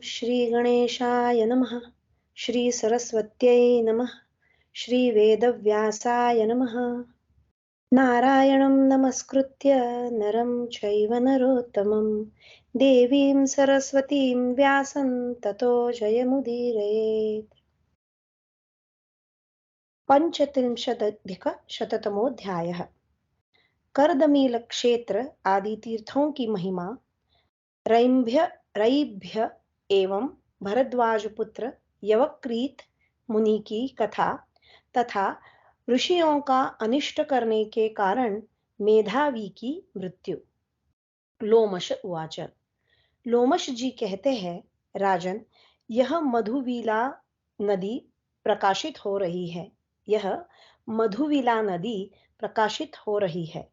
श्रीगणेशाय नमः। श्रीसरस्वत्यै नमः। श्रीवेदव्यासाय नमः। नारायणं नमस्कृत्य नरं चैव नरोत्तमं देवीं सरस्वतीं व्यासं ततो जयमुदीरयेत्। पंचत्रिंशदधिकशततमोऽध्यायः। करदमीलक्षेत्र आदि तीर्थों की महिमा, रैभ्य एवं भरद्वाज पुत्र यवक्रीत मुनि की कथा तथा ऋषियों का अनिष्ट करने के कारण मेधावी की मृत्यु। लोमश उवाच। लोमश जी कहते हैं, राजन, यह मधुविला नदी प्रकाशित हो रही है। यह मधुविला नदी प्रकाशित हो रही है।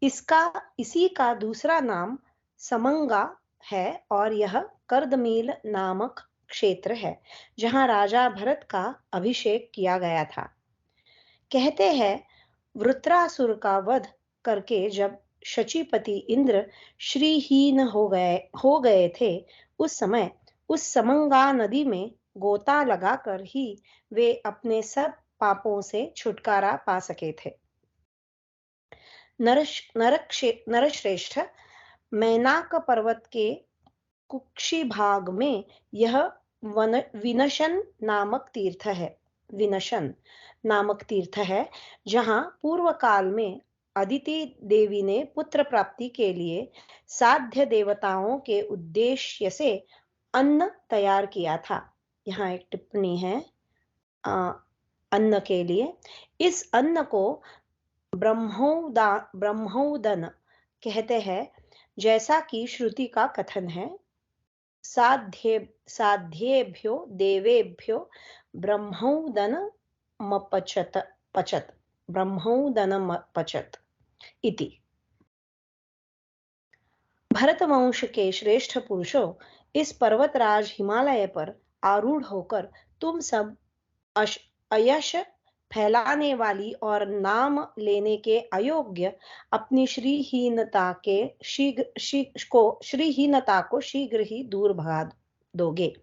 इसी का दूसरा नाम समंगा है और यह करदमील नामक क्षेत्र है जहां राजा भरत का अभिषेक किया गया था। कहते हैं, वृत्रासुर का वध करके जब शचीपति इंद्र श्रीहीन हो गए थे, उस समय उस समंगा नदी में गोता लगाकर ही वे अपने सब पापों से छुटकारा पा सके थे। नरश्रेष्ठ, मैनाक पर्वत के कुक्षी भाग में यह विनशन नामक तीर्थ है जहां पूर्व काल में अदिति देवी ने पुत्र प्राप्ति के लिए साध्य देवताओं के उद्देश्य से अन्न तैयार किया था। यहाँ एक टिप्पणी है अन्न के लिए। इस अन्न को ब्रह्मोदन कहते हैं, जैसा कि श्रुति का कथन है, साध्येभ्यो देवेभ्यो ब्रह्मोदनमपचत इति। भरतवंश के श्रेष्ठ पुरुषों, इस पर्वतराज हिमालय पर आरूढ़ होकर तुम सब अयश फैलाने वाली और नाम लेने के अयोग्य अपनी श्रीहीनता को शीघ्र ही दूर भगा दोगे।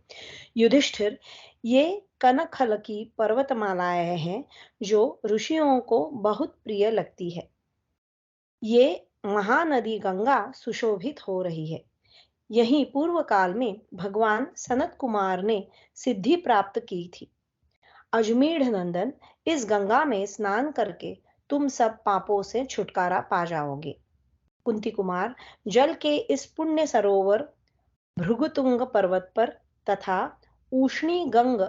युधिष्ठिर, ये कनखल की पर्वतमालाएं हैं जो ऋषियों को बहुत प्रिय लगती है। ये महानदी गंगा सुशोभित हो रही है। यही पूर्व काल में भगवान सनत कुमार ने सिद्धि प्राप्त की थी। अजमेढ़ नंदन, इस गंगा में स्नान करके तुम सब पापों से छुटकारा पा जाओगे। कुंती कुमार, जल के इस पुण्य सरोवर भृगुतुंग पर्वत पर तथा उष्णी गंग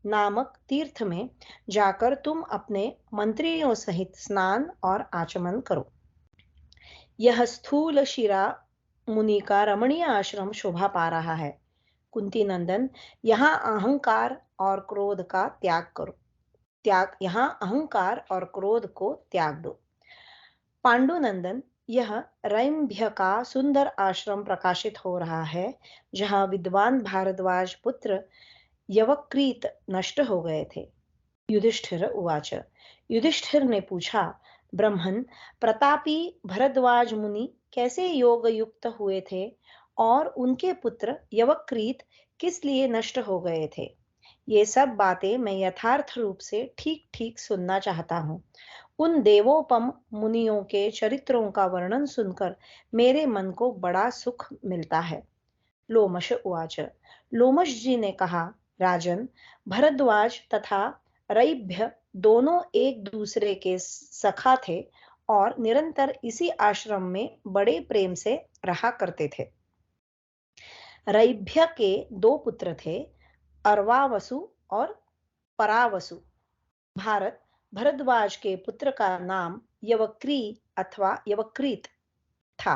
नामक तीर्थ में जाकर तुम अपने मंत्रियों सहित स्नान और आचमन करो। यह स्थूल शिरा मुनि का रमणीय आश्रम शोभा पा रहा है। कुंती नंदन, यहाँ अहंकार और क्रोध को त्याग दो। पांडुनंदन, यह रैम्भ्य का सुंदर आश्रम प्रकाशित हो रहा है जहां विद्वान भारद्वाज पुत्र यवक्रीत नष्ट हो गए थे। युधिष्ठिर उवाच। युधिष्ठिर ने पूछा, ब्रह्मन, प्रतापी भरद्वाज मुनि कैसे योग युक्त हुए थे और उनके पुत्र यवक्रीत किस लिए नष्ट हो गए थे? ये सब बातें मैं यथार्थ रूप से ठीक ठीक सुनना चाहता हूँ। उन देवोपम मुनियों के चरित्रों का वर्णन सुनकर मेरे मन को बड़ा सुख मिलता है। लोमश उवाच। लोमश जी ने कहा, राजन, भरद्वाज तथा रैभ्य दोनों एक दूसरे के सखा थे और निरंतर इसी आश्रम में बड़े प्रेम से रहा करते थे। रैभ्य के दो पुत्र थे, अर्वावसु और परावसु। भरद्वाज के पुत्र का नाम यवक्री अथवा यवक्रीत था।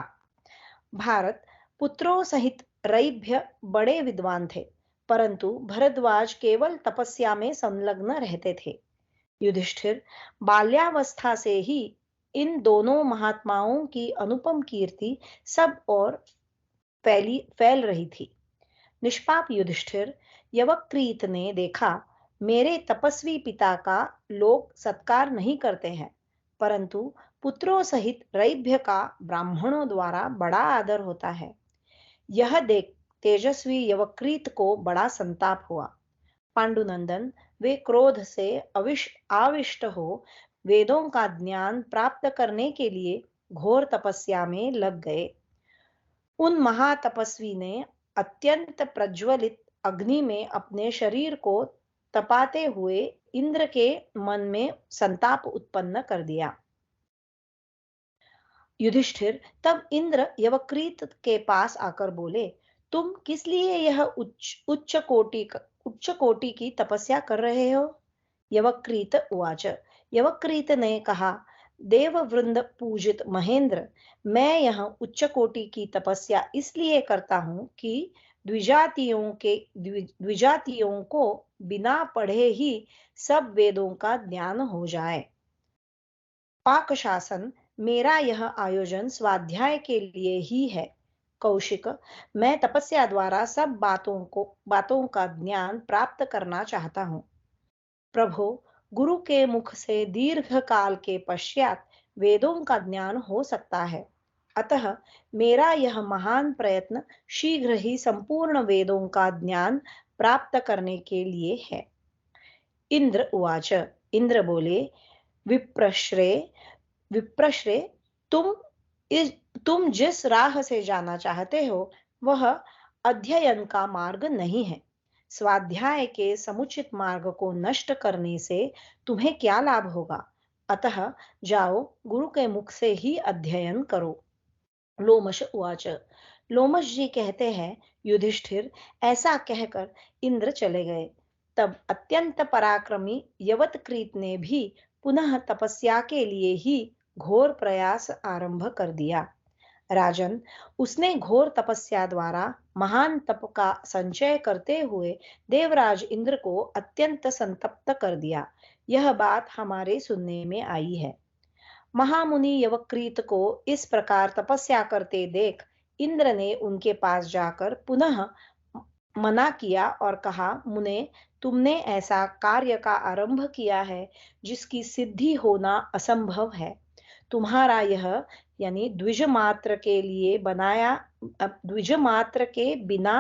भारत पुत्रों सहित रैभ्य बड़े विद्वान थे, परंतु भरद्वाज केवल तपस्या में संलग्न रहते थे। युधिष्ठिर, बाल्यावस्था से ही इन दोनों महात्माओं की अनुपम कीर्ति सब और फैल रही थी। निष्पाप युधिष्ठिर, यवक्रीत ने देखा, मेरे तपस्वी पिता का लोग सत्कार नहीं करते हैं, परंतु पुत्रों सहित रैभ्य का ब्राह्मणों द्वारा बड़ा आदर होता है। यह तेजस्वी यवक्रीत को बड़ा संताप हुआ। पांडुनंदन, वे क्रोध से आविष्ट हो वेदों का ज्ञान प्राप्त करने के लिए घोर तपस्या में लग गए। उन महातपस्वी ने अत्यंत प्रज्वलित अग्नि में अपने शरीर को तपाते हुए इंद्र के मन में संताप उत्पन्न कर दिया। युधिष्ठिर, तब इंद्र यवक्रीत के पास आकर बोले, तुम किस लिए यह उच्च कोटि की तपस्या कर रहे हो? यवक्रीत उवाच, यवक्रीत ने कहा, देववृंद पूजित महेंद्र, मैं यह उच्च कोटि की तपस्या इसलिए करता हूँ कि द्विजातियों को बिना पढ़े ही सब वेदों का ज्ञान हो जाए। पाक शासन, मेरा यह आयोजन स्वाध्याय के लिए ही है। कौशिक, मैं तपस्या द्वारा सब बातों का ज्ञान प्राप्त करना चाहता हूँ। प्रभो, गुरु के मुख से दीर्घ काल के पश्चात वेदों का ज्ञान हो सकता है, अतः मेरा यह महान प्रयत्न शीघ्र ही संपूर्ण वेदों का ज्ञान प्राप्त करने के लिए है। इंद्र उवाच, इंद्र बोले, विप्रश्रे विप्रश्रे तुम तुम जिस राह से जाना चाहते हो वह अध्ययन का मार्ग नहीं है। स्वाध्याय के समुचित मार्ग को नष्ट करने से तुम्हें क्या लाभ होगा? अतः जाओ, गुरु के मुख से ही अध्ययन करो। लोमश उवाच, लोमश जी कहते हैं, युधिष्ठिर, ऐसा कहकर इंद्र चले गए। तब अत्यंत पराक्रमी यवतकृत ने भी पुनः तपस्या के लिए ही घोर प्रयास आरंभ कर दिया। राजन, उसने घोर तपस्या द्वारा महान तप का संचय करते हुए देवराज इंद्र को अत्यंत संतप्त कर दिया। यह बात हमारे सुनने में आई है। महामुनि यवक्रीत को इस प्रकार तपस्या करते देख इंद्र ने उनके पास जाकर पुनः मना किया और कहा, मुने, तुमने ऐसा कार्य का आरंभ किया है जिसकी सिद्धि होना असंभव है। तुम्हारा यह यानी द्विज मात्र के लिए बनाया द्विज मात्र के बिना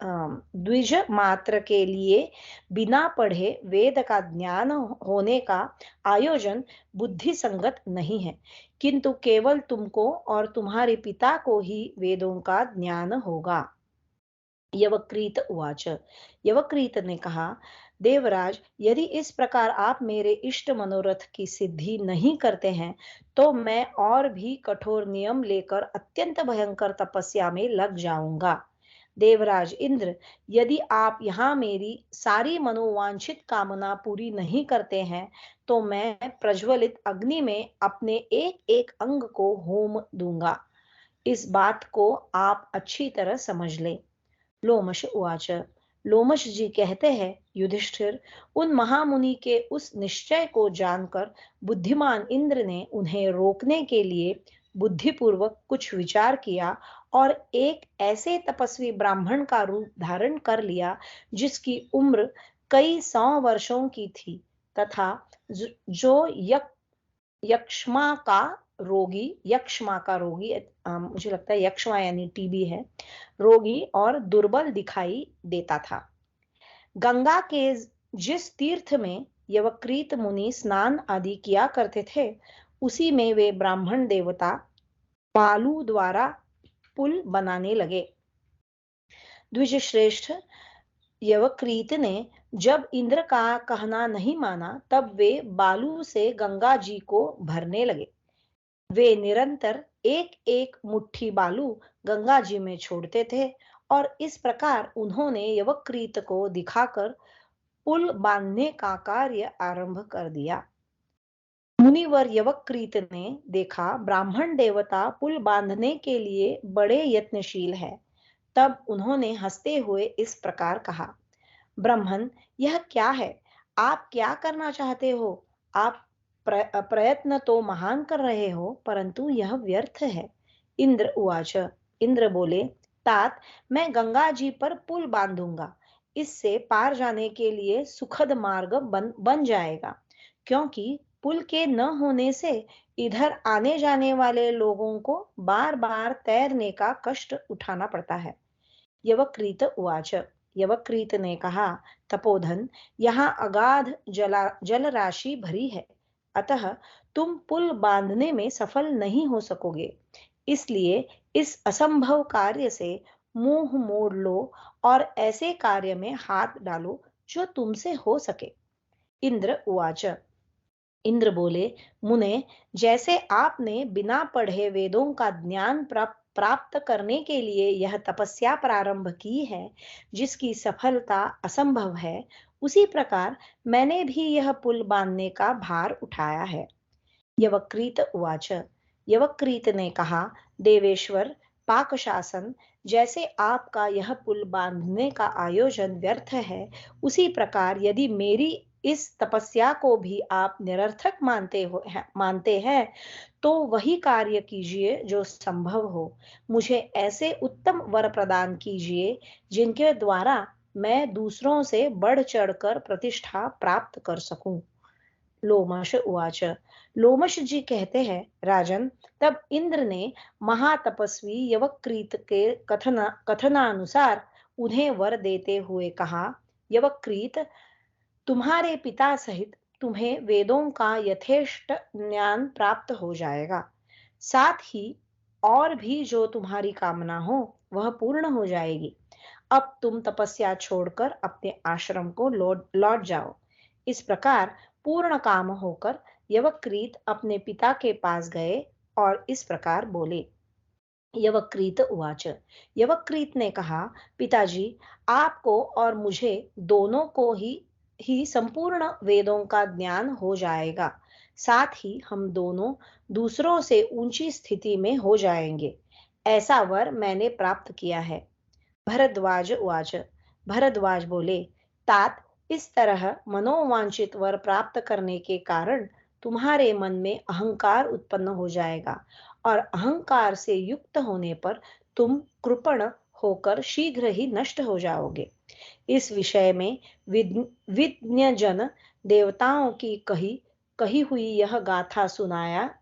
द्विज मात्र के लिए बिना पढ़े वेद का ज्ञान होने का आयोजन बुद्धि संगत नहीं है, किंतु केवल तुमको और तुम्हारे पिता को ही वेदों का ज्ञान होगा। यवक्रीत उवाच, यवक्रीत ने कहा, देवराज, यदि इस प्रकार आप मेरे इष्ट मनोरथ की सिद्धि नहीं करते हैं तो मैं और भी कठोर नियम लेकर अत्यंत भयंकर तपस्या में लग जाऊंगा। देवराज इंद्र, यदि आप यहाँ मेरी सारी मनोवांछित कामना पूरी नहीं करते हैं तो मैं प्रज्वलित अग्नि में अपने एक एक अंग को होम दूंगा। इस बात को आप अच्छी तरह समझ लें। लोमश उवाच, लोमश जी कहते हैं, युधिष्ठिर, उन महामुनि के उस निश्चय को जानकर बुद्धिमान इंद्र ने उन्हें रोकने के लिए बुद्धिपूर्वक कुछ विचार किया और एक ऐसे तपस्वी ब्राह्मण का रूप धारण कर लिया जिसकी उम्र कई 100 वर्षों की थी तथा जो यक्षमा का रोगी, मुझे लगता है यक्षमा यानी टीबी है, रोगी और दुर्बल दिखाई देता था। गंगा के जिस तीर्थ में यवक्रीत मुनि स्नान आदि किया करते थे उसी में वे ब्राह्मण देवता बालू द्वारा पुल बनाने लगे। द्विजश्रेष्ठ, यवक्रीत ने जब इंद्र का कहना नहीं माना तब वे बालू से गंगा जी को भरने लगे। वे निरंतर एक एक मुट्ठी बालू गंगा जी में छोड़ते थे और इस प्रकार उन्होंने यवक्रीत को दिखाकर पुल बांधने का कार्य आरंभ कर दिया। मुनिवर यवक्रीत ने देखा ब्राह्मण देवता पुल बांधने के लिए बड़े यत्नशील है। तब उन्होंने हंसते हुए इस प्रकार कहा, ब्राह्मण, यह क्या है? आप क्या करना चाहते हो? आप प्रयत्न तो महान कर रहे हो परंतु यह व्यर्थ है। इंद्र उवाच, इंद्र बोले, तात, मैं गंगा जी पर पुल बांधूंगा। इससे पार जाने के लिए सुखद मार्ग बन जाएगा, क्योंकि पुल के न होने से इधर आने जाने वाले लोगों को बार बार तैरने का कष्ट उठाना पड़ता है। यवक्रीत उवाच। यवक्रीत ने कहा, तपोधन, यहाँ अगाध जल राशि भरी है, अतः तुम पुल बांधने में सफल नहीं हो सकोगे। इसलिए इस असंभव कार्य से मुंह मोड़ लो और ऐसे कार्य में हाथ डालो जो तुमसे हो सके। इंद्र उवाच। इंद्र बोले, मुने, जैसे आपने बिना पढ़े वेदों का ज्ञान प्राप्त करने के लिए यह तपस्या प्रारंभ की है, जिसकी सफलता असंभव है, उसी प्रकार मैंने भी यह पुल बांधने का भार उठाया है। यवक्रीत उवाच। यवक्रीत ने कहा, देवेश्वर पाकशासन, जैसे आपका यह पुल बांधने का आयोजन व्यर्थ है, उसी प्रकार यदि मेरी इस तपस्या को भी आप निरर्थक मानते हैं, तो वही कार्य कीजिए जो संभव हो। मुझे ऐसे उत्तम वर प्रदान कीजिए जिनके द्वारा मैं दूसरों से बढ़ चढ़कर प्रतिष्ठा प्राप्त कर सकूं। लोमश उवाच। लोमश जी कहते हैं, राजन, तब इंद्र ने महातपस्वी यवक्रीत के कथनानुसार उन्हें वर देते हुए कहा, यवक्रीत, तुम्हारे पिता सहित तुम्हें वेदों का यथेष्ट ज्ञान प्राप्त हो जाएगा। साथ ही और भी जो तुम्हारी कामना हो वह पूर्ण हो जाएगी। अब तुम तपस्या छोड़कर अपने आश्रम को लौट जाओ। इस प्रकार पूर्ण काम होकर यवक्रीत अपने पिता के पास गए और इस प्रकार बोले। यवक्रीत उवाच। यवक्रीत ने कहा, पिताजी, आपको और मुझे दोनों को ही संपूर्ण वेदों का ज्ञान हो जाएगा। साथ ही हम दोनों दूसरों से ऊंची स्थिति में हो जाएंगे। ऐसा वर मैंने प्राप्त किया है। भरद्वाज उवाच। भरद्वाज बोले, तात, इस तरह मनोवांछित वर प्राप्त करने के कारण तुम्हारे मन में अहंकार उत्पन्न हो जाएगा और अहंकार से युक्त होने पर तुम कृपण होकर शीघ्र ही नष्ट हो जाओगे। इस विषय में विज्ञजन देवताओं की कही हुई यह गाथा सुनाया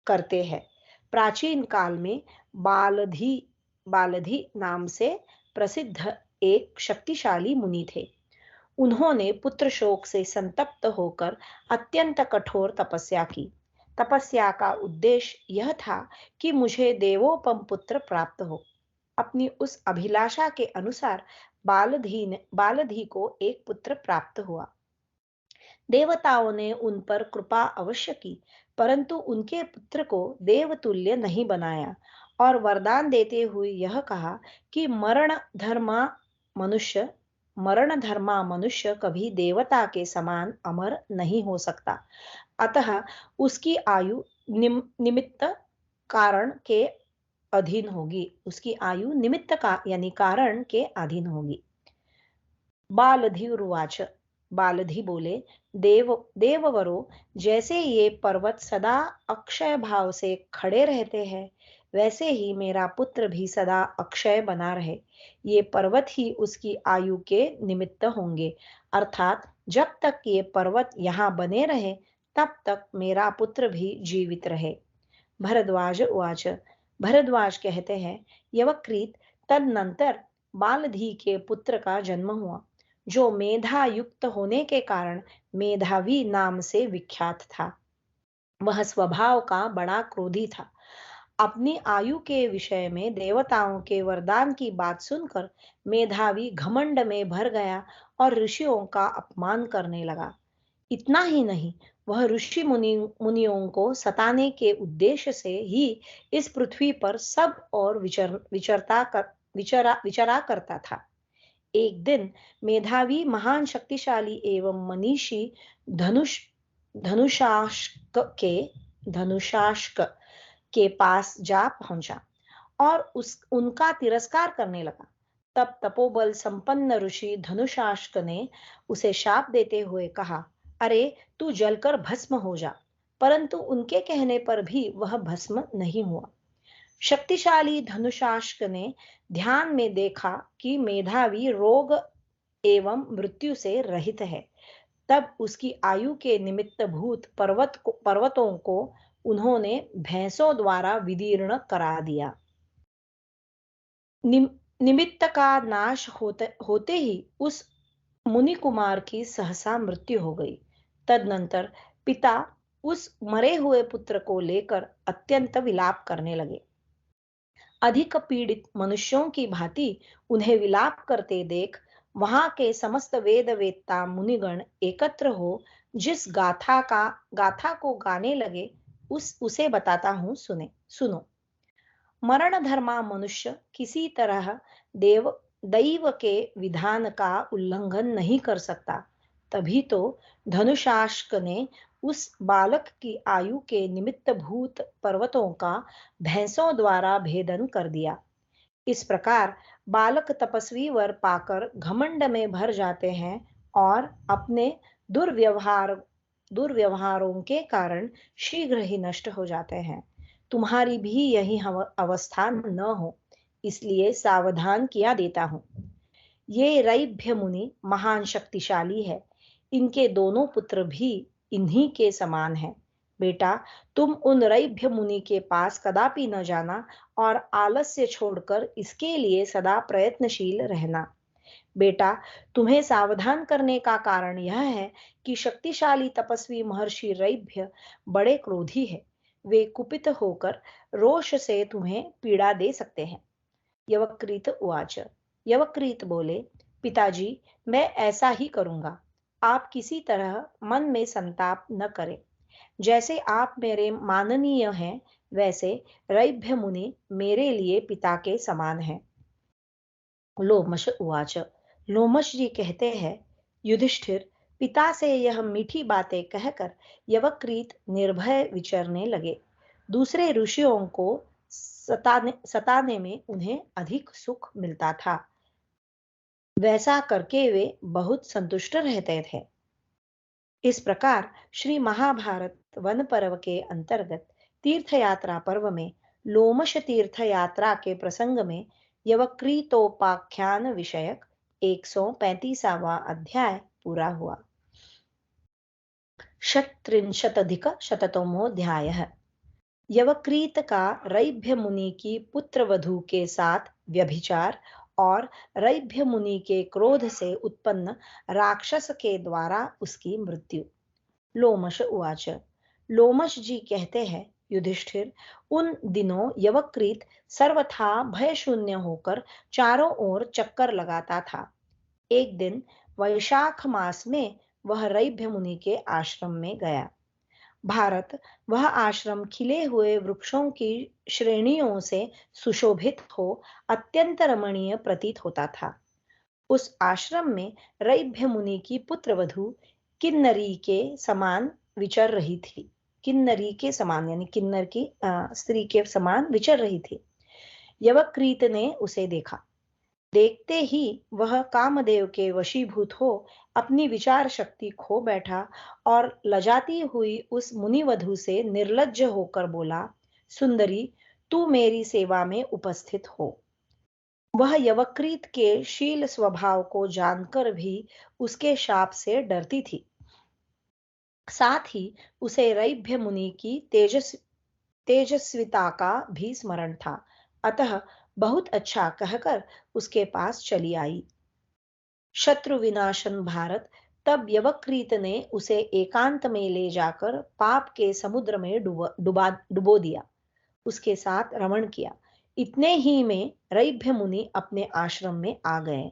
करते हैं। प्राचीन काल में बालधी बालधी नाम से प्रसिद्ध एक शक्तिशाली मुनि थे। उन्होंने पुत्र शोक से संतप्त होकर अत्यंत कठोर तपस्या की। तपस्या का उद्देश्य यह था कि मुझे देवोपम पुत्र प्राप्त हो। अपनी उस अभिलाषा के अनुसार बालधी को एक पुत्र प्राप्त हुआ। देवताओं ने उन पर कृपा अवश्य की, परंतु उनके पुत्र को देवतुल्य नहीं बनाया और वरदान देते हुए यह कहा कि मरण धर्मा मनुष्य कभी देवता के समान अमर नहीं हो सकता। अतः उसकी आयु निमित्त कारण के अधीन होगी। उसकी आयु निमित्त का यानी कारण के अधीन होगी। बालधिरुवाच। बालधि बोले, देववरो, जैसे ये पर्वत सदा अक्षय भाव से खड़े रहते हैं, वैसे ही मेरा पुत्र भी सदा अक्षय बना रहे। ये पर्वत ही उसकी आयु के निमित्त होंगे, अर्थात जब तक ये पर्वत यहाँ बने रहे तब तक मेरा पुत्र भी जीवित रहे। भरद्वाज उवाच। भरद्वाज कहते हैं, यवक्रीत, तदनंतर बालधी के पुत्र का जन्म हुआ, जो मेधा युक्त होने के कारण मेधावी नाम से विख्यात था। वह स्वभाव का बड़ा क्रोधी था। अपनी आयु के विषय में देवताओं के वरदान की बात सुनकर मेधावी घमंड में भर गया और ऋषियों का अपमान करने लगा। इतना ही नहीं, वह मुनियों को सताने के उद्देश्य से ही इस पृथ्वी पर सब और विचरा करता था। एक दिन मेधावी महान शक्तिशाली एवं मनीषी धनुष धनुषास्क के धनुषास्क के पास जा पहुंचा और उनका तिरस्कार करने लगा। तब तपोबल संपन्न ऋषि धनुषास्क ने उसे शाप देते हुए कहा, अरे, तू जलकर भस्म हो जा। परंतु उनके कहने पर भी वह भस्म नहीं हुआ। शक्तिशाली धनुषास्क ने ध्यान में देखा कि मेधावी रोग एवं मृत्यु से रहित है। तब उसकी आयु के निमित्त भूत पर्वतों को उन्होंने भैंसों द्वारा विदीर्ण करा दिया। निमित्त का नाश होते होते ही उस मुनि कुमार की सहसा मृत्यु हो गई। तदनंतर पिता उस मरे हुए पुत्र को लेकर अत्यंत विलाप करने लगे। अधिक पीड़ित मनुष्यों की भांति उन्हें विलाप करते देख वहां के समस्त वेद वेत्ता मुनिगण एकत्र हो जिस गाथा को गाने लगे, उसे बताता हूं, सुनो। मरण धर्मा मनुष्य किसी तरह दैव के विधान का उल्लंघन नहीं कर सकता। तभी तो धनुषास्क ने उस बालक की आयु के निमित्त भूत पर्वतों का भैंसों द्वारा भेदन कर दिया। इस प्रकार बालक तपस्वी वर पाकर घमंड में भर जाते हैं और अपने दुर्व्यवहार दुर्व्यवहारों के कारण शीघ्र ही नष्ट हो जाते हैं। तुम्हारी भी यही अवस्था न हो, इसलिए सावधान किया देता हूं। ये रैभ्य मुनि महान शक्तिशाली है। इनके दोनों पुत्र भी इन्हीं के समान हैं। बेटा, तुम उन रैभ्य मुनि के पास कदापि न जाना और आलस्य छोड़कर इसके लिए सदा प्रयत्नशील रहना। बेटा, तुम्हें सावधान करने का कारण यह है कि शक्तिशाली तपस्वी महर्षि रैभ्य बड़े क्रोधी है। वे कुपित होकर रोष से तुम्हें पीड़ा दे सकते हैं। यवक्रीत उवाच। यवक्रीत बोले, पिताजी, मैं ऐसा ही करूंगा। आप किसी तरह मन में संताप न करें। जैसे आप मेरे माननीय हैं, वैसे रैभ्य मुनि मेरे लिए पिता के समान हैं। लोमश उवाच। लोमश जी कहते हैं, युधिष्ठिर, पिता से यह मीठी बातें कहकर यवक्रीत निर्भय विचरने लगे। दूसरे ऋषियों को सताने में उन्हें अधिक सुख मिलता था। वैसा करके वे बहुत संतुष्ट रहते थे। इस प्रकार श्री महाभारत वन पर्व के अंतर्गत तीर्थ यात्रा पर्व में लोमश तीर्थ यात्रा के प्रसंग में यवक्रीतोपाख्यान विषयक 135वां अध्याय पूरा हुआ। 37अधिक-शततमोऽध्यायः। यवक्रीत का रैभ्य मुनि की पुत्र वधू के साथ व्यभिचार और रैभ्य मुनि के क्रोध से उत्पन्न राक्षस के द्वारा उसकी मृत्यु। लोमश उवाच। लोमश जी कहते हैं, युधिष्ठिर, उन दिनों यवक्रीत सर्वथा भय शून्य होकर चारों ओर चक्कर लगाता था। एक दिन वैशाख मास में वह रैभ्य मुनि के आश्रम में गया। भारत, वह आश्रम खिले हुए वृक्षों की श्रेणियों से सुशोभित हो अत्यंत रमणीय प्रतीत होता था। उस आश्रम में रैभ्य मुनि की पुत्रवधू किन्नरी के समान विचर रही थी। किन्नरी के समान यानी किन्नर की स्त्री के समान विचर रही थी। यवक्रीत ने उसे देखा। देखते ही वह कामदेव के वशीभूत हो अपनी विचार शक्ति खो बैठा और लजाती हुई उस मुनिवधू से निर्लज्ज होकर बोला, सुंदरी, तू मेरी सेवा में उपस्थित हो। वह यवक्रीत के शील स्वभाव को जानकर भी उसके शाप से डरती थी। साथ ही उसे रैभ्य मुनि की तेजस्विता का भी स्मरण था। अतः बहुत अच्छा कहकर उसके पास चली आई। शत्रु विनाशन भारत, तब यवक्रीत ने उसे एकांत में ले जाकर पाप के समुद्र में डुबो दिया। उसके साथ रमण किया। इतने ही में रैभ्य मुनि अपने आश्रम में आ गए।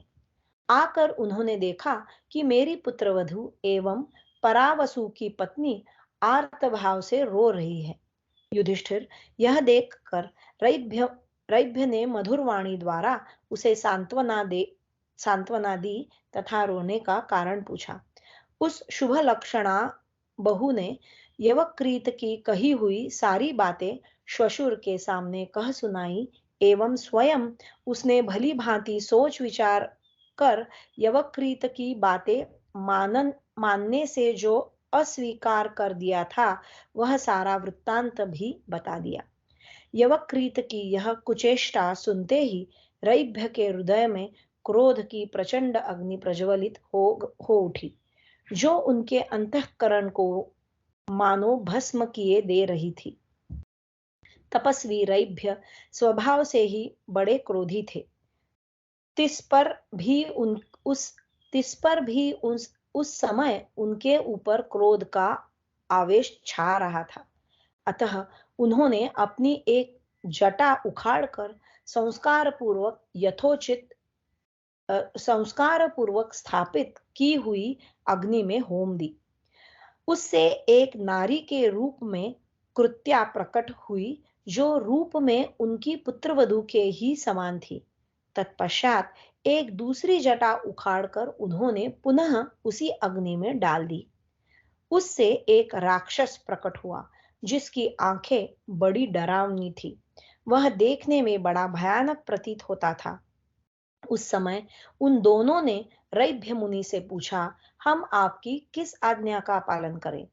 आकर उन्होंने देखा कि मेरी पुत्रवधू एवं परावसु की पत्नी आर्तभाव से रो रही है। युधिष्ठिर, यह देखकर रैभ्य ने मधुर वाणी द्वारा उसे सांत्वना दी तथा रोने का कारण पूछा। उस शुभ लक्षणा बहू ने यवक्रीत की कही हुई सारी बातें श्वशुर के सामने कह सुनाई एवं स्वयं उसने भली भांति सोच विचार कर यवक्रीत की बातें मानने से जो अस्वीकार कर दिया था, वह सारा वृत्तांत भी बता दिया। यवक्रीत की यह कुचेष्टा सुनते ही रैभ्य के हृदय में क्रोध की प्रचंड अग्नि प्रज्वलित हो उठी, जो उनके अंतःकरण को मानो भस्म किए दे रही थी। तपस्वी रैभ्य स्वभाव से ही बड़े क्रोधी थे। तिस पर भी उन उस तिस पर भी उस समय उनके ऊपर क्रोध का आवेश छा रहा था। अतः उन्होंने अपनी एक जटा उखाड़कर संस्कार पूर्वक यथोचित संस्कार पूर्वक स्थापित की हुई अग्नि में होम दी। उससे एक नारी के रूप में कृत्या प्रकट हुई, जो रूप में उनकी पुत्रवधू के ही समान थी। तत्पश्चात एक दूसरी जटा उखाड़कर उन्होंने पुनः उसी अग्नि में डाल दी। उससे एक राक्षस प्रकट हुआ, जिसकी आंखें बड़ी डरावनी थी। वह देखने में बड़ा भयानक प्रतीत होता था। उस समय उन दोनों ने रैभ्य मुनि से पूछा, हम आपकी किस आज्ञा का पालन करें?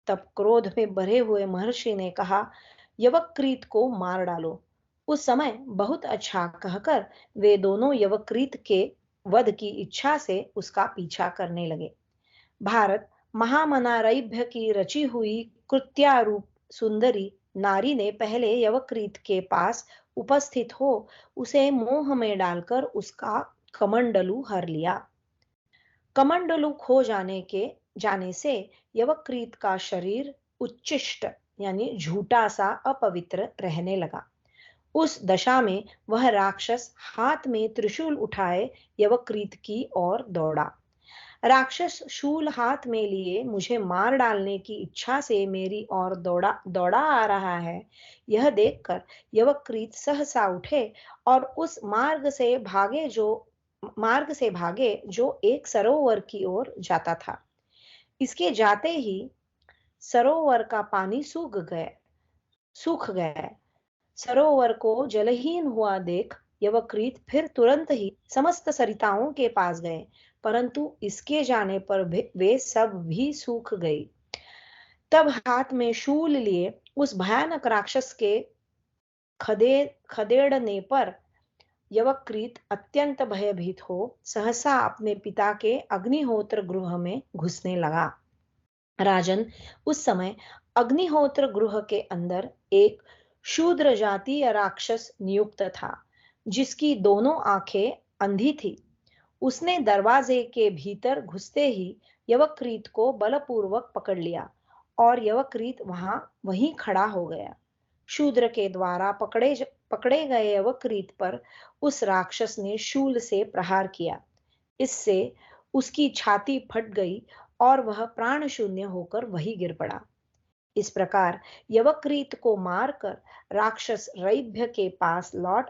तब क्रोध में भरे हुए महर्षि ने कहा, यवक्रीत को मार डालो। उस समय बहुत अच्छा कहकर वे दोनों यवक्रीत के वध की इच्छा से उसका पीछा करने लगे। भारत महामना रैभ्य की रची हुई कृत्यारूप सुंदरी नारी ने पहले यवक्रीत के पास उपस्थित हो उसे मोह में डालकर उसका कमंडलू हर लिया। कमंडलू खो जाने से यवक्रीत का शरीर उच्चिष्ट यानी झूठा सा अपवित्र रहने लगा। उस दशा में वह राक्षस हाथ में त्रिशूल उठाए यवक्रीत की ओर दौड़ा। राक्षस शूल हाथ में लिए मुझे मार डालने की इच्छा से मेरी ओर दौड़ा दौड़ा आ रहा है। यह देखकर यवक्रीत सहसा उठे और उस मार्ग से भागे जो एक सरोवर की ओर जाता था। इसके जाते ही सरोवर का पानी सूख गया। सरोवर को जलहीन हुआ देख यवक्रीत फिर तुरंत ही समस्त सरिताओं के पास गए, परंतु इसके जाने पर वे सब भी सूख गई। तब हाथ में शूल लिए उस भयानक राक्षस के खदेड़ने पर यवक्रीत अत्यंत भयभीत हो सहसा अपने पिता के अग्निहोत्र गृह में घुसने लगा। राजन, उस समय अग्निहोत्र गृह के अंदर एक शूद्र जातीय राक्षस नियुक्त था, जिसकी दोनों आंखें अंधी थी। उसने दरवाजे के भीतर घुसते ही यवक्रीत को बलपूर्वक पकड़ लिया और यवक्रीत वहीं खड़ा हो गया। शूद्र के द्वारा पकड़े गए यवक्रीत पर उस राक्षस ने शूल से प्रहार किया। इससे उसकी छाती फट गई और वह प्राण शून्य होकर वहीं गिर पड़ा। इस प्रकार यवक्रीत को मारकर राक्षस रैभ्य के पास लौट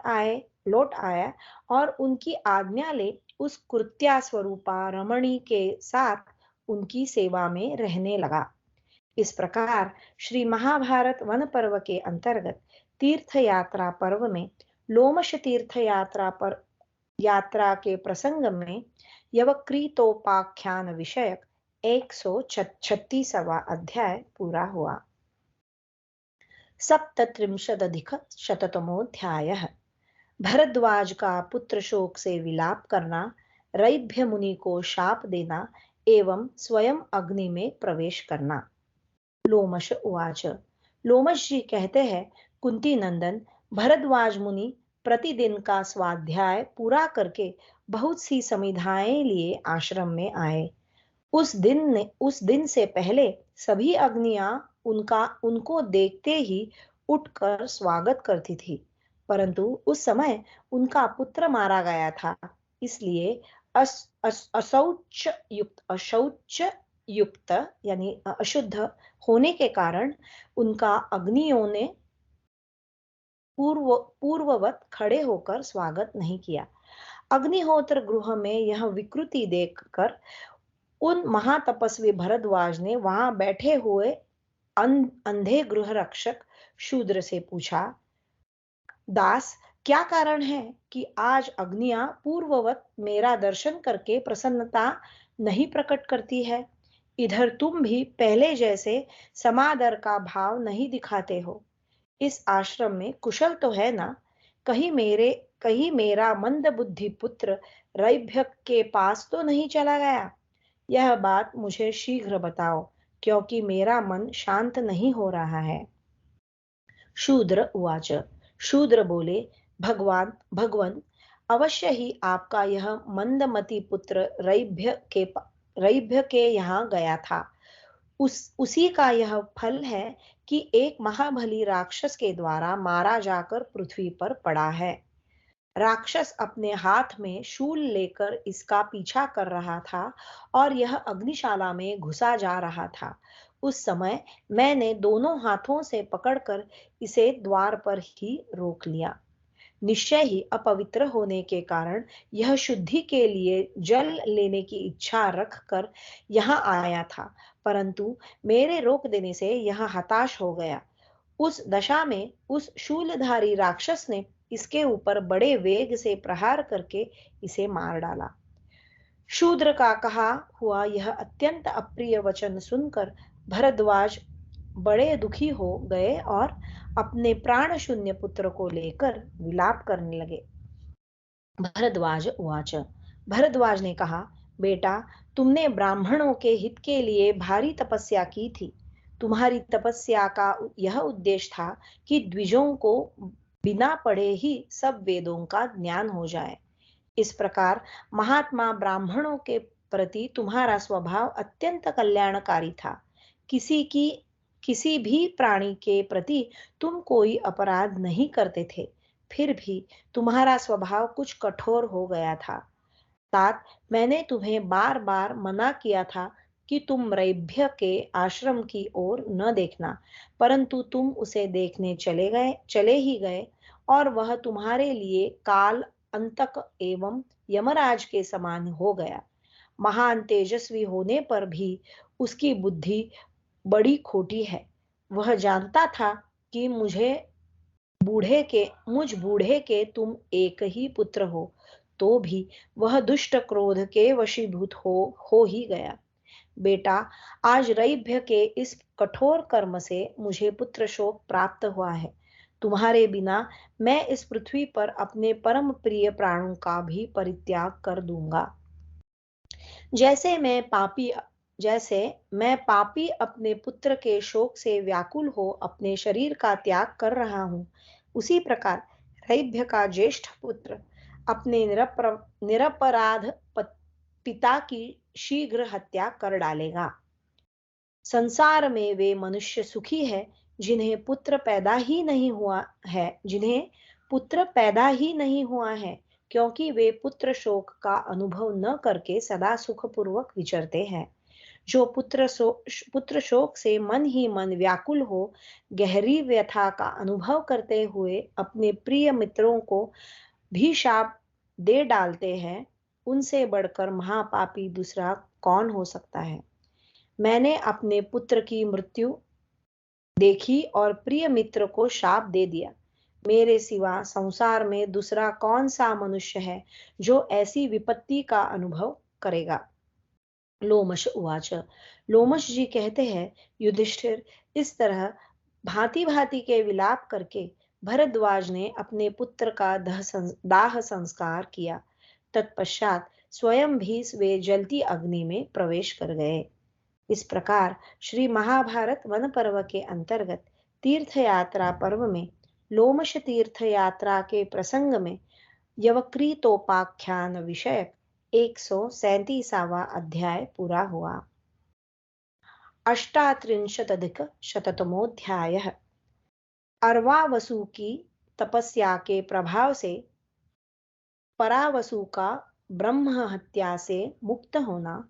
आया और उनकी आज्ञा ले उस कृत्या स्वरूपा रमणी के साथ उनकी सेवा में रहने लगा। इस प्रकार श्री महाभारत वन पर्व के अंतर्गत तीर्थ यात्रा पर्व में लोमश तीर्थ यात्रा के प्रसंग में यवक्रीतोपाख्यान विषयक 136वां अध्याय पूरा हुआ। सप्तत्रिंशदधिकशततमोऽध्यायः। भरद्वाज का पुत्र शोक से विलाप करना, रैभ्य मुनि को शाप देना एवं स्वयं अग्नि में प्रवेश करना। लोमश उवाच। लोमश जी कहते हैं, कुंती नंदन, भरद्वाज मुनि प्रतिदिन का स्वाध्याय पूरा करके बहुत सी समिधाएं लिए आश्रम में आए। उस दिन से पहले सभी अग्नियां उनको देखते ही उठकर स्वागत करती थी, परंतु उस समय उनका पुत्र मारा गया था, इसलिए अशौच युक्त यानी अशुद्ध होने के कारण उनका अग्नियों ने पूर्ववत खड़े होकर स्वागत नहीं किया। अग्निहोत्र गृह में यह विकृति देखकर उन महातपस्वी भरद्वाज ने वहां बैठे हुए अंधे गृह रक्षक शूद्र से पूछा, दास, क्या कारण है कि आज अग्नियां पूर्ववत मेरा दर्शन करके प्रसन्नता नहीं प्रकट करती है? इधर तुम भी पहले जैसे समादर का भाव नहीं दिखाते हो। इस आश्रम में कुशल तो है ना? कहीं मेरा मंद बुद्धि पुत्र रैभ्य के पास तो नहीं चला गया? यह बात मुझे शीघ्र बताओ, क्योंकि मेरा मन शांत नहीं हो रहा है। शूद्र उवाच। शूद्र बोले, भगवान, अवश्य ही आपका यह मंदमती पुत्र रैभ्य के यहाँ गया था। उसी का यह फल है कि एक महाबली राक्षस के द्वारा मारा जाकर पृथ्वी पर पड़ा है। राक्षस अपने हाथ में शूल लेकर इसका पीछा कर रहा था और यह अग्निशाला में घुसा जा रहा था। उस समय मैंने दोनों हाथों से पकड़कर इसे द्वार पर ही रोक लिया। निश्चय ही अपवित्र होने के कारण यह शुद्धि के लिए जल लेने की इच्छा रख कर यहाँ आया था, परंतु मेरे रोक देने से यह हताश हो गया। उस दशा में उस शूलधारी राक्षस ने इसके ऊपर बड़े वेग से प्रहार करके इसे मार डाला। शूद्र का कहा हुआ यह अत्यंत अप्रिय वचन सुनकर भरद्वाज बड़े दुखी हो गए और अपने प्राण शून्य पुत्र को लेकर विलाप करने लगे। भरद्वाज उवाच। भरद्वाज ने कहा, बेटा, तुमने ब्राह्मणों के हित के लिए भारी तपस्या की थी। तुम्हारी तपस्या का यह उद्देश्य था कि द्विजों को बिना पढ़े ही सब वेदों का ज्ञान हो जाए। इस प्रकार महात्मा ब्राह्मणों के प्रति तुम्हारा स्वभाव अत्यंत कल्याणकारी था। किसी भी प्राणी के प्रति तुम कोई अपराध नहीं करते थे, फिर भी तुम्हारा स्वभाव कुछ कठोर हो गया था। तात, मैंने तुम्हें बार बार मना किया था कि तुम रैभ्य के आश्रम की ओर न देखना, परंतु तुम उसे देखने चले ही गए, और वह तुम्हारे लिए काल अंतक एवं यमराज के समान हो गया। महान तेजस्वी होने पर भी उसकी बुद्धि बड़ी खोटी है। वह जानता था कि मुझ बूढ़े के तुम एक ही पुत्र हो, तो भी वह दुष्ट क्रोध के वशीभूत हो ही गया। बेटा, आज रैभ्य के इस कठोर कर्म से मुझे पुत्र शोक प्राप्त हुआ है। तुम्हारे बिना मैं इस पृथ्वी पर अपने परम प्रिय प्राणों का भी परित्याग कर दूंगा। जैसे मैं पापी अपने पुत्र के शोक से व्याकुल हो अपने शरीर का त्याग कर रहा हूं, उसी प्रकार रैभ्य का ज्येष्ठ पुत्र अपने निरपराध पिता की शीघ्र हत्या कर डालेगा। संसार में वे मनुष्य सुखी है जिन्हें पुत्र पैदा ही नहीं हुआ है, क्योंकि वे पुत्र शोक का अनुभव न करके सदा सुखपूर्वक विचरते हैं। जो पुत्र शोक से मन ही मन व्याकुल हो गहरी व्यथा का अनुभव करते हुए अपने प्रिय मित्रों को भी शाप दे डालते हैं, उनसे बढ़कर महापापी दूसरा कौन हो सकता है। मैंने अपने पुत्र की मृत्यु देखी और प्रिय मित्र को शाप दे दिया। मेरे सिवा संसार में दूसरा कौन सा मनुष्य है जो ऐसी विपत्ति का अनुभव करेगा। लोमश उवाच। लोमश जी कहते हैं, युधिष्ठिर, इस तरह भांति भांति के विलाप करके भरद्वाज ने अपने पुत्र का दाह संस्कार किया। तत्पश्चात स्वयं भी वे जलती अग्नि में प्रवेश कर गए। इस प्रकार श्री महाभारत वन पर्व के अंतर्गत तीर्थ यात्रा पर्व में लोमश तीर्थ यात्रा के प्रसंग में यवक्रीतोपाख्यान विषयक 137वां अध्याय पूरा हुआ। 38अधिक-शततमोऽध्यायः। अर्वावसु की तपस्या के प्रभाव से परावसु का ब्रह्म हत्या से मुक्त होना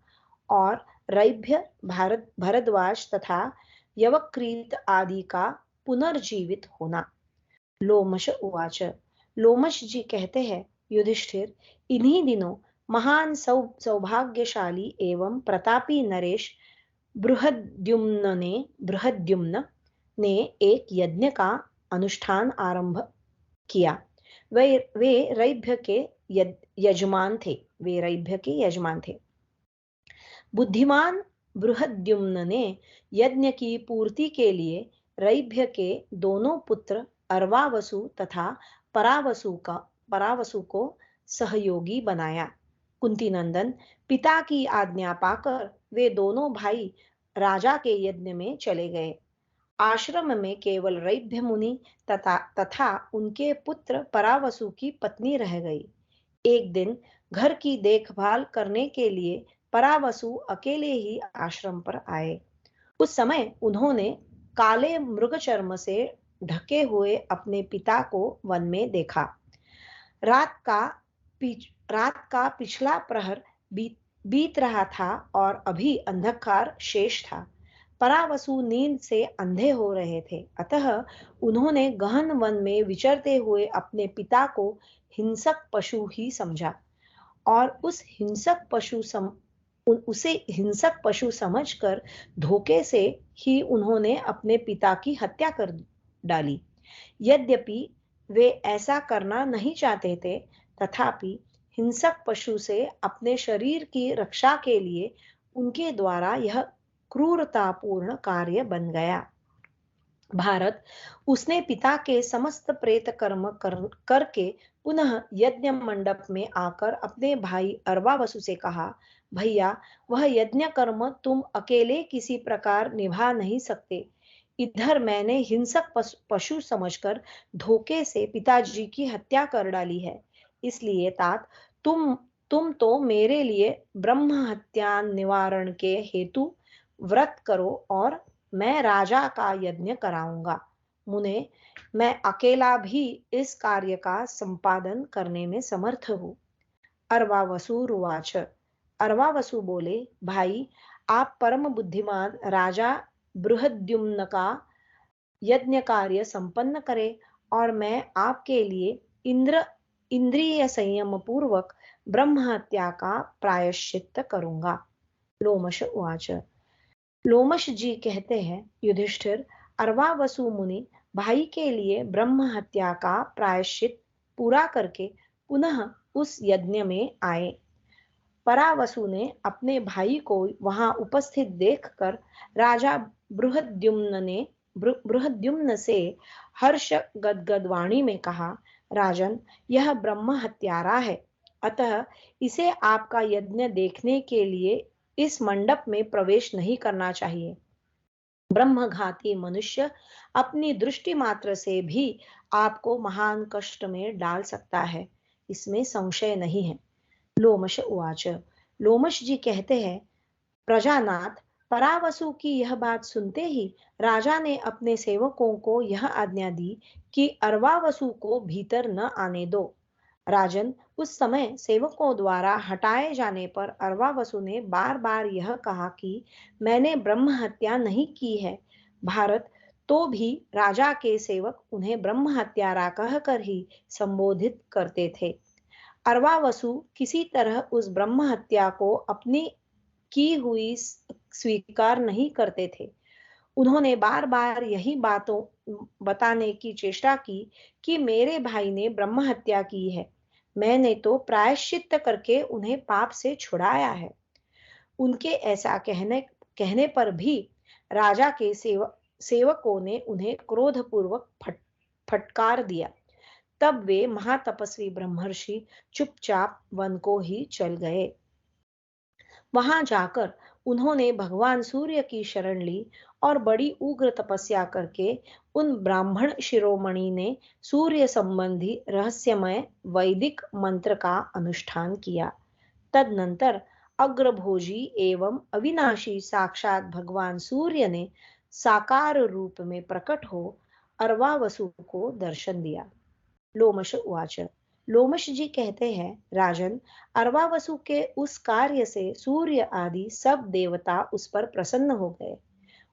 और रैभ्य, भरद्वाज तथा यवक्रीत आदि का पुनर्जीवित होना। लोमश उवाच। लोमश जी कहते हैं, युधिष्ठिर, इन्हीं दिनों महान सौभाग्यशाली एवं प्रतापी नरेश बृहद्युम्न ने एक यज्ञ का अनुष्ठान आरंभ किया। वे रैभ्य के यजमान थे। बुद्धिमान बृहद्युम्न ने यज्ञ की पूर्ति के लिए रैभ्य के दोनों पुत्र अर्वावसु तथा परावसु को सहयोगी बनाया। कुंती नंदन पिता की आज्ञा पाकर वे दोनों भाई राजा के यज्ञ में चले गए। आश्रम में केवल रैभ्य मुनि तथा उनके पुत्र परावसु की पत्नी रह गई। एक दिन घर की देखभाल करने के लिए परावसु अकेले ही आश्रम पर आए। उस समय उन्होंने काले मृगचर्म से ढके हुए अपने पिता को वन में देखा। रात का रात का पिछला प्रहर बीत रहा था और अभी अंधकार शेष था। परावसु नींद से अंधे हो रहे थे, अतः उन्होंने गहन वन में विचरते हुए अपने पिता को हिंसक पशु ही समझा और उसे हिंसक पशु समझकर धोखे से ही उन्होंने अपने पिता की हत्या कर डाली। यद्यपि वे ऐसा करना नहीं चाहते थे, तथापि हिंसक पशु से अपने शरीर की रक्षा के लिए उनके द्वारा यह क्रूरतापूर्ण कार्य बन गया। भारत उसने पिता के समस्त प्रेत कर्म करके पुनः यज्ञ मंडप में आकर अपने भाई अरवावसु से कहा, भैया, वह यज्ञ कर्म तुम अकेले किसी प्रकार निभा नहीं सकते। इधर मैंने हिंसक पशु समझकर धोखे से पिताजी की हत्या कर डाली है। इसलिए तात, तुम तो मेरे लिए ब्रह्म हत्या निवारण के हेतु व्रत करो और मैं राजा का यज्ञ कराऊंगा। मुने, मैं अकेला भी इस कार्य का संपादन करने में समर्थ हूँ। अर्वावसुरुवाच। अर्वावसु बोले, भाई, आप परम बुद्धिमान राजा बृहद्युम्न का यज्ञ कार्य संपन्न करें और मैं आपके लिए इंद्रिय संयम पूर्वक ब्रह्म हत्या का प्रायश्चित करूंगा। लोमश उवाच। लोमश जी कहते हैं, युधिष्ठिर, अर्वावसु मुनि भाई के लिए ब्रह्म हत्या का प्रायश्चित पूरा करके पुनः उस यज्ञ में आए। परावसु ने अपने भाई को वहां उपस्थित देखकर राजा बृहद्युम्न से हर्ष गदगद वाणी में कहा, राजन, यह ब्रह्म हत्यारा है, अतः इसे आपका यज्ञ देखने के लिए इस मंडप में प्रवेश नहीं करना चाहिए। ब्रह्मघाती मनुष्य अपनी दृष्टि मात्र से भी आपको महान कष्ट में डाल सकता है, इसमें संशय नहीं है। लोमश उवाच। लोमश जी कहते हैं, प्रजानाथ, परावसु की यह बात सुनते ही राजा ने अपने सेवकों को यह आज्ञा दी कि अर्वावसु को भीतर न आने दो। राजन, उस समय सेवकों द्वारा हटाए जाने पर अर्वावसु ने बार बार यह कहा कि मैंने ब्रह्म हत्या नहीं की है। भारत, तो भी राजा के सेवक उन्हें ब्रह्म हत्यारा कहकर ही संबोधित करते थे। अर्वावसु किसी तरह उस ब्रह्म हत्या को अपनी की हुई स्वीकार नहीं करते थे। उन्होंने बार बार यही बातों बताने की चेष्टा की कि मेरे भाई ने ब्रह्म हत्या की है, मैंने तो प्रायश्चित करके उन्हें पाप से छुड़ाया है। उनके ऐसा कहने पर भी राजा के सेवकों ने उन्हें क्रोधपूर्वक फटकार दिया। तब वे महातपस्वी ब्रह्मर्षि चुपचाप वन को ही चल गए। वहां जाकर उन्होंने भगवान सूर्य की शरण ली और बड़ी उग्र तपस्या करके उन ब्राह्मण शिरोमणि ने सूर्य संबंधी रहस्यमय वैदिक मंत्र का अनुष्ठान किया। तदनंतर अग्रभोजी एवं अविनाशी साक्षात भगवान सूर्य ने साकार रूप में प्रकट हो अर्वावसु को दर्शन दिया। लोमश उवाच। लोमश जी कहते हैं, राजन, अर्वावसु के उस कार्य से सूर्य आदि सब देवता उस पर प्रसन्न हो गए।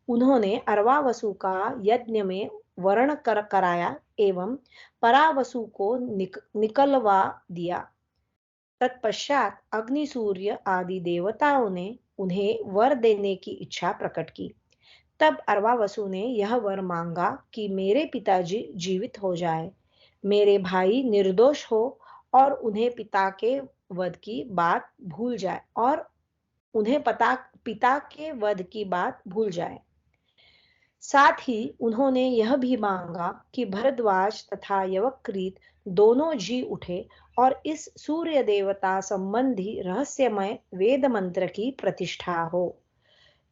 उन्होंने अर्वावसु का यज्ञ में वर्ण कराया एवं परावसु को निकलवा दिया। तत्पश्चात अग्नि, सूर्य आदि देवताओं ने उन्हें वर देने की इच्छा प्रकट की। तब अर्वावसु ने यह वर मांगा कि मेरे पिताजी जीवित हो जाए, मेरे भाई निर्दोष हो और उन्हें पिता के वध की बात भूल जाए और उन्हें पिता के वध की बात भूल जाए। साथ ही उन्होंने यह भी मांगा कि भरद्वाज तथा यवक्रीत दोनों जी उठे और इस सूर्य देवता संबंधी रहस्यमय वेद मंत्र की प्रतिष्ठा हो।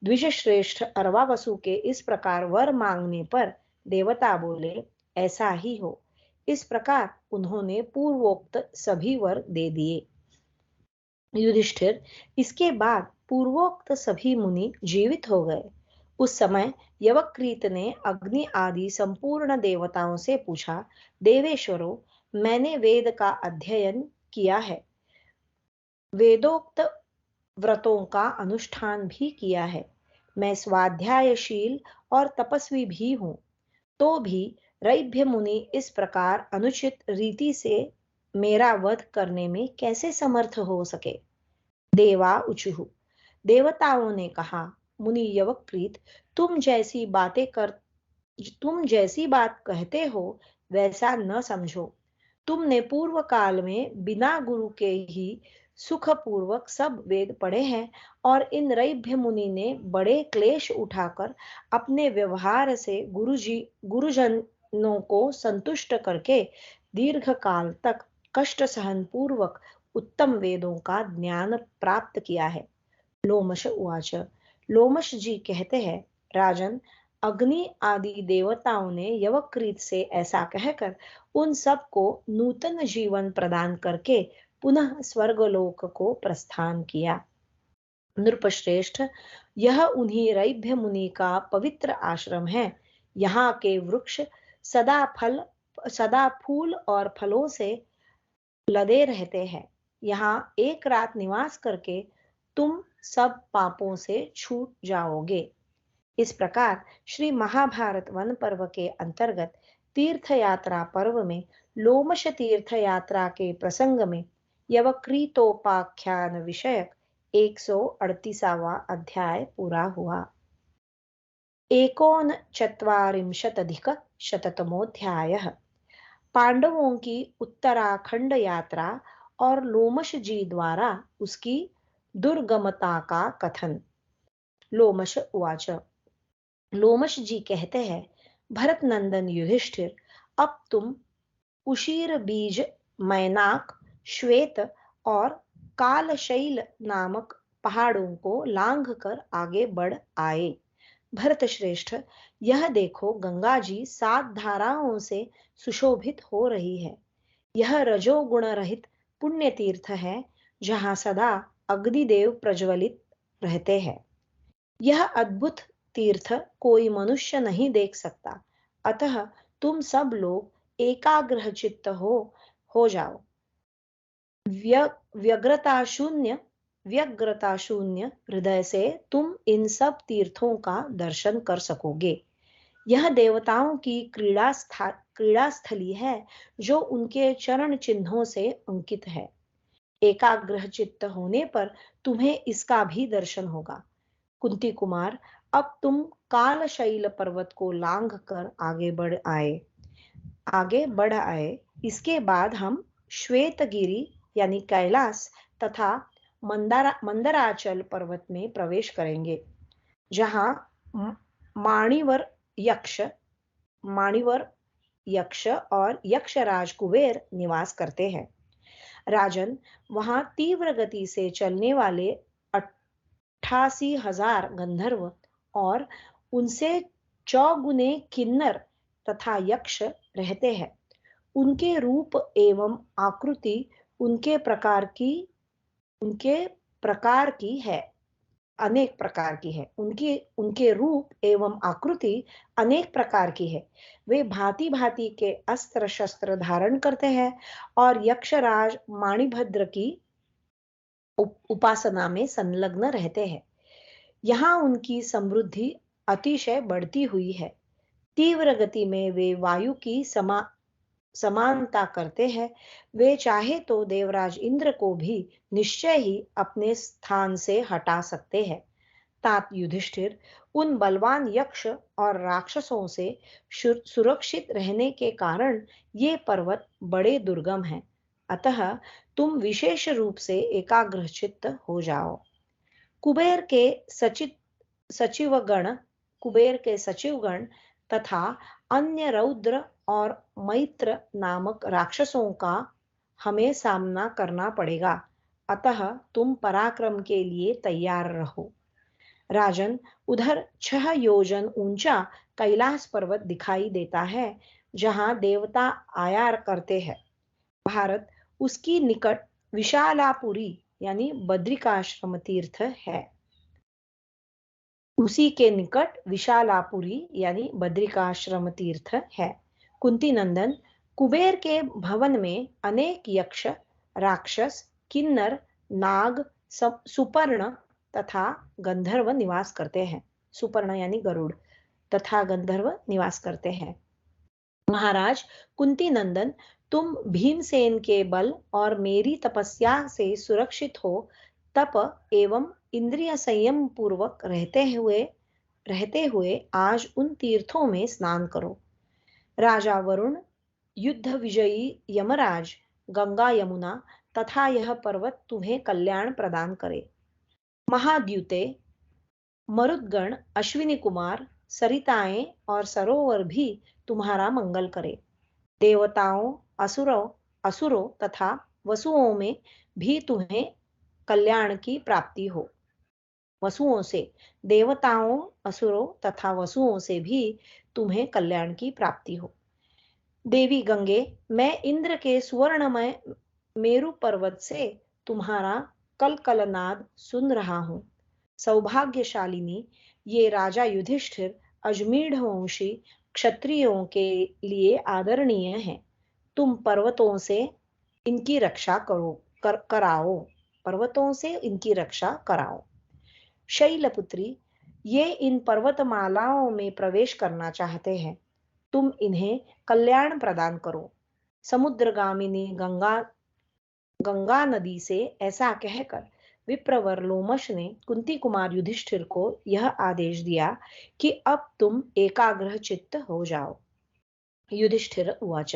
द्विजश्रेष्ठ अर्वावसु के इस प्रकार वर मांगने पर देवता बोले, ऐसा ही हो। इस प्रकार उन्होंने पूर्वोक्त सभी वर दे दिए। युधिष्ठिर, इसके बाद पूर्वोक्त सभी मुनि जीवित हो गए। उस समय यवक्रीत ने अग्नि आदि संपूर्ण देवताओं से पूछा, देवेश्वरों, मैंने वेद का अध्ययन किया है, वेदोक्त व्रतों का अनुष्ठान भी किया है, मैं स्वाध्यायशील और तपस्वी भी हूँ, तो भी रैभ्य मुनि इस प्रकार अनुचित रीति से मेरा वध करने में कैसे समर्थ हो सके। देवा उचुहु, देवताओं ने कहा, मुनि यवक्रीत, तुम जैसी बात कहते हो वैसा न समझो। तुमने पूर्व काल में बिना गुरु के ही सुखपूर्वक सब वेद पढ़े हैं, और इन रैभ्य मुनि ने बड़े क्लेश उठाकर अपने व्यवहार से गुरुजनों को संतुष्ट करके दीर्घ काल तक कष्ट सहन पूर्वक उत्तम वेदों का ज्ञान प्राप्त किया है। लोमश उवाच, लोमश जी कहते हैं, राजन, अग्नि आदि देवताओं ने यवक्रीत से ऐसा कहकर उन सबको नूतन जीवन प्रदान करके पुनः स्वर्गलोक को प्रस्थान किया। नृपश्रेष्ठ, यह उन्हीं रैभ्य मुनि का पवित्र आश्रम है। यहाँ के वृक्ष सदा फूल और फलों से लदे रहते हैं। यहाँ एक रात निवास करके तुम सब पापों से छूट जाओगे। इस प्रकार श्री महाभारत वन पर्व के अंतर्गत तीर्थ यात्रा पर्व में लोमश तीर्थ यात्रा के प्रसंग में यवक्रीतोपाख्यान विषयक 138वां अध्याय पूरा हुआ। 1,49,शततमोऽध्यायः। पांडवों की उत्तराखंड यात्रा और लोमश जी द्वारा उसकी दुर्गमता का कथन। लोमश उवाच, लोमश जी कहते हैं, भरत नंदन युधिष्ठिर, अब तुम उशीर बीज, मैनाक, श्वेत और कालशैल नामक पहाड़ों को लांघ कर आगे बढ़ आए। भरत श्रेष्ठ, यह देखो, गंगा जी 7 धाराओं से सुशोभित हो रही है। यह रजोगुण रहित पुण्य तीर्थ है, जहां सदा अग्निदेव प्रज्वलित रहते हैं। यह अद्भुत तीर्थ कोई मनुष्य नहीं देख सकता, अतः तुम सब लोग एकाग्र चित्त हो जाओ। व्यग्रता शून्य हृदय से तुम इन सब तीर्थों का दर्शन कर सकोगे। यह देवताओं की क्रीड़ा स्थली है, जो उनके चरण चिन्हों से अंकित है। एकाग्र चित्त होने पर तुम्हें इसका भी दर्शन होगा। कुंती कुमार, अब तुम कालशैल पर्वत को लांघ कर आगे बढ़ आए। इसके बाद हम श्वेतगिरी यानी कैलाश तथा मंदराचल पर्वत में प्रवेश करेंगे, जहां माणिवर यक्ष और यक्षराज कुबेर निवास करते हैं। राजन, वहां तीव्र गति से चलने वाले 88,000 गंधर्व और उनसे चौगुने किन्नर तथा यक्ष रहते हैं। उनके रूप एवं आकृति उनके प्रकार की है, अनेक प्रकार की है। उनके रूप एवं आकृति अनेक प्रकार की है। वे भांति भांति के अस्त्र शस्त्र धारण करते हैं और यक्षराज माणिभद्र की उपासना में संलग्न रहते हैं। यहाँ उनकी समृद्धि अतिशय बढ़ती हुई है। तीव्र गति में वे वायु की समानता करते हैं। वे चाहे तो देवराज इंद्र को भी निश्चय ही अपने स्थान से हटा सकते हैं। तात युधिष्ठिर, उन बलवान यक्ष और राक्षसों से सुरक्षित रहने के कारण ये पर्वत बड़े दुर्गम हैं, अतः तुम विशेष रूप से एकाग्रचित्त हो जाओ। कुबेर के सचिवगण तथा अन्य रौद्र और मैत्र नामक राक्षसों का हमें सामना करना पड़ेगा, अतः तुम पराक्रम के लिए तैयार रहो। राजन, उधर 6 योजन ऊंचा कैलाश पर्वत दिखाई देता है। जहाँ देवता आया करते हैं। भारत उसकी निकट विशालापुरी यानी बद्रिकाश्रम तीर्थ है। उसी के निकट विशालापुरी यानी बद्रिकाश्रम तीर्थ है। कुंती नंदन, कुबेर के भवन में अनेक यक्ष, राक्षस, किन्नर, नाग, सुपर्ण तथा गंधर्व निवास करते हैं। सुपर्ण यानी गरुड़ तथा गंधर्व निवास करते हैं। महाराज कुंती नंदन, तुम भीमसेन के बल और मेरी तपस्या से सुरक्षित हो, तप एवं इंद्रिय संयम पूर्वक रहते हुए आज उन तीर्थों में स्नान करो। राजा वरुण, युद्ध विजयी यमराज, गंगा यमुना तथा यह पर्वत तुम्हें कल्याण प्रदान करे। महाद्युते, मरुदगण, अश्विनी कुमार, सरिताएं और सरोवर भी तुम्हारा मंगल करे। देवताओं, असुरों तथा वसुओं में भी तुम्हें कल्याण की प्राप्ति हो। वसुओं से, देवताओं, असुरों तथा वसुओं से भी तुम्हें कल्याण की प्राप्ति हो। देवी गंगे, मैं इंद्र के सुवर्णमय मेरु पर्वत से तुम्हारा कलकलनाद सुन रहा हूं। सौभाग्यशालिनी, ये राजा युधिष्ठिर अजमीढ़ वंशी क्षत्रियों के लिए आदरणीय हैं। तुम पर्वतों से इनकी रक्षा कराओ। पर्वतों से इनकी रक्षा कराओ। शैलपुत्री, ये इन पर्वतमालाओं में प्रवेश करना चाहते हैं। तुम इन्हें कल्याण प्रदान करो। समुद्रगामिनी गंगा नदी से ऐसा कहकर विप्रवर लोमश ने कुंती कुमार युधिष्ठिर को यह आदेश दिया कि अब तुम एकाग्र चित्त हो जाओ। युधिष्ठिर उवाच,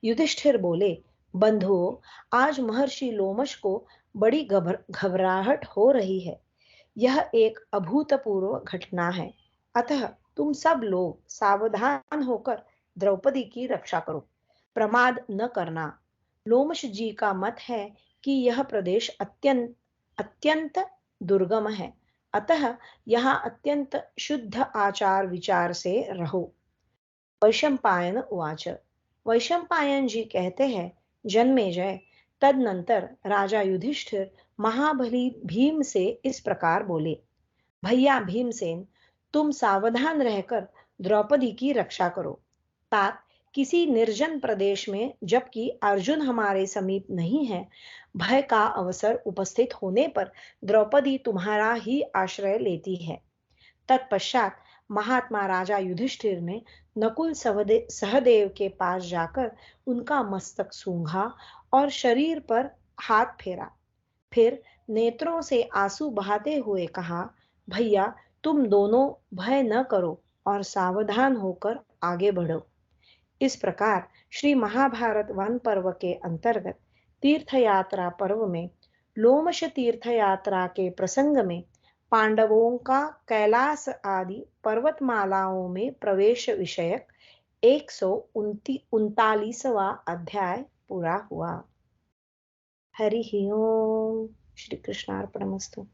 युधिष्ठिर बोले, बंधुओं, आज महर्षि लोमश को बड़ी घबराहट हो रही है। यह एक अभूतपूर्व घटना है। अतः तुम सब लोग सावधान होकर द्रौपदी की रक्षा करो, प्रमाद न करना। लोमश जी का मत है कि यह प्रदेश अत्यंत दुर्गम है, अतः यहाँ अत्यंत शुद्ध आचार विचार से रहो। वैशंपायन उवाच, वैशंपायन जी कहते हैं, जन्मेजय, तदनंतर राजा युधिष्ठिर महाबली भीम से इस प्रकार बोले, भैया भीमसेन, तुम सावधान रहकर द्रौपदी की रक्षा करो। तात, किसी निर्जन प्रदेश में जबकि अर्जुन हमारे समीप नहीं है, भय का अवसर उपस्थित होने पर द्रौपदी तुम्हारा ही आश्रय लेती है। तत्पश्चात महात्मा राजा युधिष्ठिर ने नकुल सहदेव के पास जाकर उनका मस्तक सूंघा और शरीर पर हाथ फेरा। फिर नेत्रों से आंसू बहाते हुए कहा, भैया तुम दोनों भय न करो और सावधान होकर आगे बढ़ो। इस प्रकार श्री महाभारत वन पर्व के अंतर्गत तीर्थ यात्रा पर्व में लोमश तीर्थ यात्रा के प्रसंग में पांडवों का कैलाश आदि पर्वतमालाओं में प्रवेश विषयक 139वां अध्याय पूरा हुआ। हरि ओम। श्री कृष्णार्पणमस्तु।